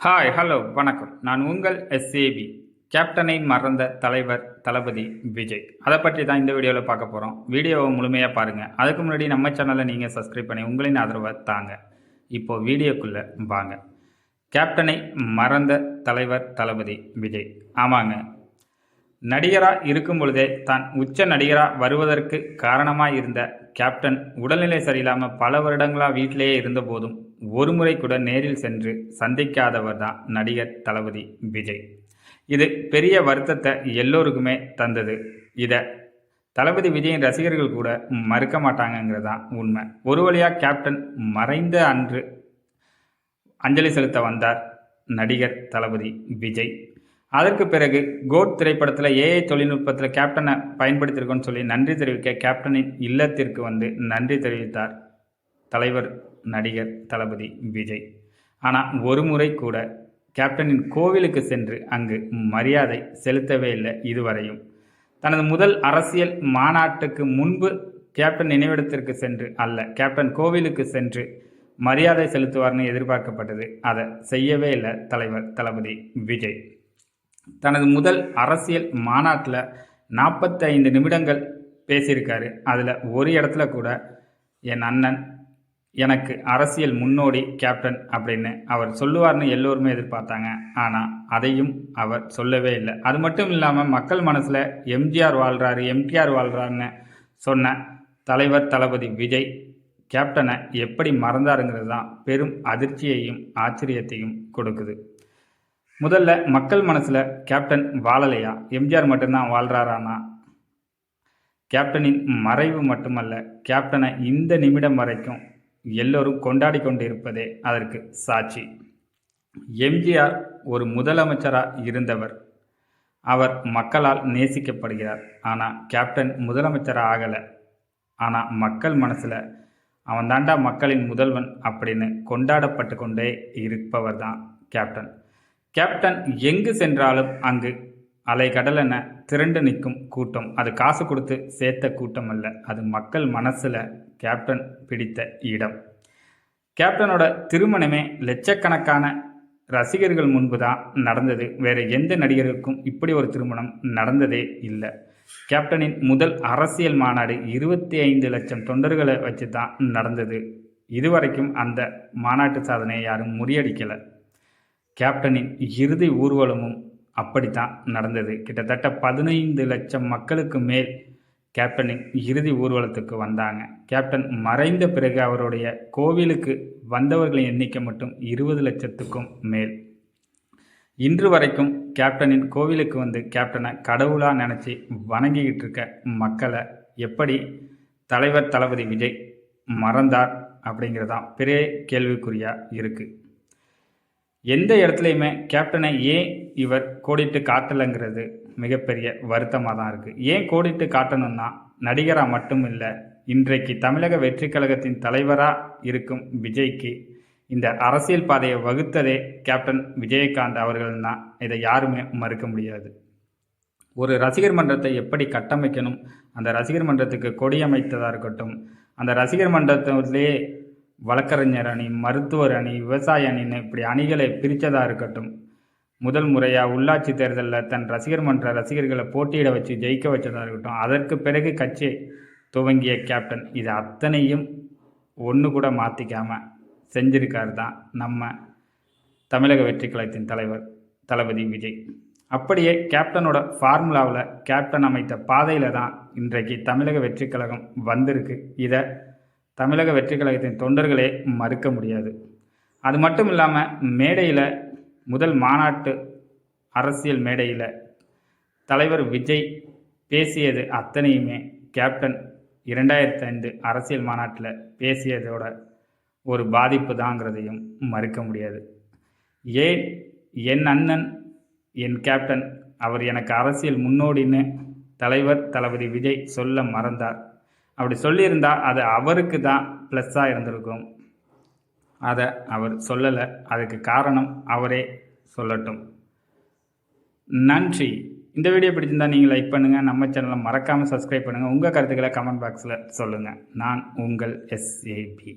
Hi hello வணக்கம். நான் உங்கள் எஸ்ஏபி. கேப்டனை மறந்த தலைவர் தளபதி விஜய். அதை பற்றி தான் இந்த வீடியோவில் பார்க்க போகிறோம். வீடியோவை முழுமையாக பாருங்கள். அதுக்கு முன்னாடி நம்ம சேனலை நீங்கள் சப்ஸ்கிரைப் பண்ணி உங்களின் ஆதரவை தாங்க. இப்போது வீடியோக்குள்ளே வாங்க. கேப்டனை மறந்த தலைவர் தளபதி விஜய். ஆமாங்க, நடிகராக இருக்கும் பொழுதே தான் உச்ச நடிகராக வருவதற்கு காரணமாக இருந்த கேப்டன் உடல்நிலை சரியில்லாமல் பல வருடங்களாக வீட்டிலேயே இருந்த போதும் ஒரு முறை கூட நேரில் சென்று சந்திக்காதவர் தான் நடிகர் தளபதி விஜய். இது பெரிய வருத்தத்தை எல்லோருக்குமே தந்தது. இதை தளபதி விஜயின் ரசிகர்கள் கூட மறுக்க மாட்டாங்கங்கிறது தான் உண்மை. ஒரு வழியாக கேப்டன் மறைந்த அன்று அஞ்சலி செலுத்த வந்தார் நடிகர் தளபதி விஜய். அதற்கு பிறகு கோட் திரைப்படத்தில் ஏஐ தொழில்நுட்பத்தில் கேப்டனை பயன்படுத்தியிருக்கோன்னு சொல்லி நன்றி தெரிவிக்க கேப்டனின் இல்லத்திற்கு வந்து நன்றி தெரிவித்தார் தலைவர் நடிகர் தளபதி விஜய். ஆனால் ஒரு முறை கூட கேப்டனின் கோவிலுக்கு சென்று அங்கு மரியாதை செலுத்தவே இல்லை இதுவரையும். தனது முதல் அரசியல் மாநாட்டுக்கு முன்பு கேப்டன் நினைவிடத்திற்கு சென்று அல்ல, கேப்டன் கோவிலுக்கு சென்று மரியாதை செலுத்துவார்னு எதிர்பார்க்கப்பட்டது. அதை செய்யவே இல்லை தலைவர் தளபதி விஜய். தனது முதல் அரசியல் மாநாட்டில் 45 நிமிடங்கள் பேசியிருக்காரு. அதில் ஒரு இடத்துல கூட என் அண்ணன் எனக்கு அரசியல் முன்னோடி கேப்டன் அப்படின்னு அவர் சொல்லுவார்னு எல்லோருமே எதிர்பார்த்தாங்க. ஆனால் அதையும் அவர் சொல்லவே இல்லை. அது மட்டும் இல்லாமல் மக்கள் மனசில் எம்ஜிஆர் வாழ்கிறாரு, எம்டிஆர் வாழ்கிறாருன்னு சொன்ன தலைவர் தளபதி விஜய் கேப்டனை எப்படி மறந்தாருங்கிறது தான் பெரும் அதிர்ச்சியையும் ஆச்சரியத்தையும் கொடுக்குது. முதல்ல மக்கள் மனசில் கேப்டன் வாழலையா, எம்ஜிஆர் மட்டும்தான் வாழ்கிறாரானா? கேப்டனின் மறைவு மட்டுமல்ல, கேப்டனை இந்த நிமிடம் வரைக்கும் எல்லோரும் கொண்டாடி கொண்டு இருப்பதே அதற்கு சாட்சி. எம்ஜிஆர் ஒரு முதலமைச்சராக இருந்தவர். அவர் மக்களால் நேசிக்கப்படுகிறார். ஆனால் கேப்டன் முதலமைச்சராக ஆகலை. ஆனால் மக்கள் மனசில் அவன் தாண்டா மக்களின் முதல்வன் அப்படின்னு கொண்டாடப்பட்டு கொண்டே இருப்பவர் தான் கேப்டன். கேப்டன் எங்கு சென்றாலும் அங்கு அலைகடலென திரண்டு நிற்கும் கூட்டம். அது காசு கொடுத்து சேர்த்த கூட்டம் அல்ல, அது மக்கள் மனசில் கேப்டன் பிடித்த இடம். கேப்டனோட திருமணமே லட்சக்கணக்கான ரசிகர்கள் முன்பு தான் நடந்தது. வேறு எந்த நடிகருக்கும் இப்படி ஒரு திருமணம் நடந்ததே இல்லை. கேப்டனின் முதல் அரசியல் மாநாடு 25 லட்சம் தொண்டர்களை வச்சு தான் நடந்தது. இதுவரைக்கும் அந்த மாநாட்டு சாதனையை யாரும் முறியடிக்கலை. கேப்டனின் இறுதி ஊர்வலமும் அப்படித்தான் நடந்தது. கிட்டத்தட்ட 15 லட்சம் மக்களுக்கு மேல் கேப்டனின் இறுதி ஊர்வலத்துக்கு வந்தாங்க. கேப்டன் மறைந்த பிறகு அவருடைய கோவிலுக்கு வந்தவர்களின் எண்ணிக்கை மட்டும் 20 லட்சத்துக்கும் மேல். இன்று வரைக்கும் கேப்டனின் கோவிலுக்கு வந்து கேப்டனை கடவுளாக நினச்சி வணங்கிக்கிட்டு இருக்க மக்களை எப்படி தலைவர் தளபதி விஜய் மறந்தார் அப்படிங்கிறதான் பெரிய கேள்விக்குறியாக இருக்குது. எந்த இடத்துலையுமே கேப்டனை ஏன் இவர் கோடிட்டு காட்டலைங்கிறது மிகப்பெரிய வருத்தமாக தான் இருக்குது. ஏன் கோடிட்டு காட்டணும்னா, நடிகராக மட்டும் இல்லை, இன்றைக்கு தமிழக வெற்றி கழகத்தின் தலைவராக இருக்கும் விஜய்க்கு இந்த அரசியல் பாதையை வகுத்ததே கேப்டன் விஜயகாந்த் அவர்கள் தான். இதை யாருமே மறுக்க முடியாது. ஒரு ரசிகர் மன்றத்தை எப்படி கட்டமைக்கணும், அந்த ரசிகர் மன்றத்துக்கு கொடியமைத்ததாக இருக்கட்டும், அந்த ரசிகர் மன்றத்திலேயே வழக்கறிஞர் அணி, மருத்துவர் அணி, விவசாய அணின்னு இப்படி அணிகளை பிரித்ததாக இருக்கட்டும், முதல் முறையாக உள்ளாட்சி தேர்தலில் தன் ரசிகர் மன்ற ரசிகர்களை போட்டியிட வச்சு ஜெயிக்க வச்சதாக இருக்கட்டும், அதற்கு பிறகு கட்சி துவங்கிய கேப்டன் இது அத்தனையும் ஒன்று கூட மாற்றிக்காமல் செஞ்சிருக்காரு தான் நம்ம தமிழக வெற்றி கழகத்தின் தலைவர் தளபதி விஜய். அப்படியே கேப்டனோட ஃபார்முலாவில் கேப்டன் அமைத்த பாதையில் தான் இன்றைக்கு தமிழக வெற்றி கழகம் வந்திருக்கு. இதை தமிழக வெற்றி கழகத்தின் தொண்டர்களே மறுக்க முடியாது. அது மட்டும் இல்லாமல் மேடையில் முதல் மாநாட்டு அரசியல் மேடையில் தலைவர் விஜய் பேசியது அத்தனையுமே கேப்டன் 2005 அரசியல் மாநாட்டில் பேசியதோட ஒரு பாதிப்பு தாங்கிறதையும் மறுக்க முடியாது. ஏன் என் அண்ணன் என் கேப்டன் அவர் எனக்கு அரசியல் முன்னோடின்னு தலைவர் தளபதி விஜய் சொல்ல மறந்தார். அப்படி சொல்லியிருந்தால் அது அவருக்கு தான் ப்ளஸ்ஸாக இருந்திருக்கும். அதை அவர் சொல்லலை. அதுக்கு காரணம் அவரே சொல்லட்டும். நன்றி. இந்த வீடியோ பிடிச்சிருந்தால் நீங்கள் லைக் பண்ணுங்கள். நம்ம சேனலை மறக்காமல் சப்ஸ்கிரைப் பண்ணுங்கள். உங்கள் கருத்துக்களை கமெண்ட் பாக்ஸில் சொல்லுங்கள். நான் உங்கள் எஸ்ஏபி.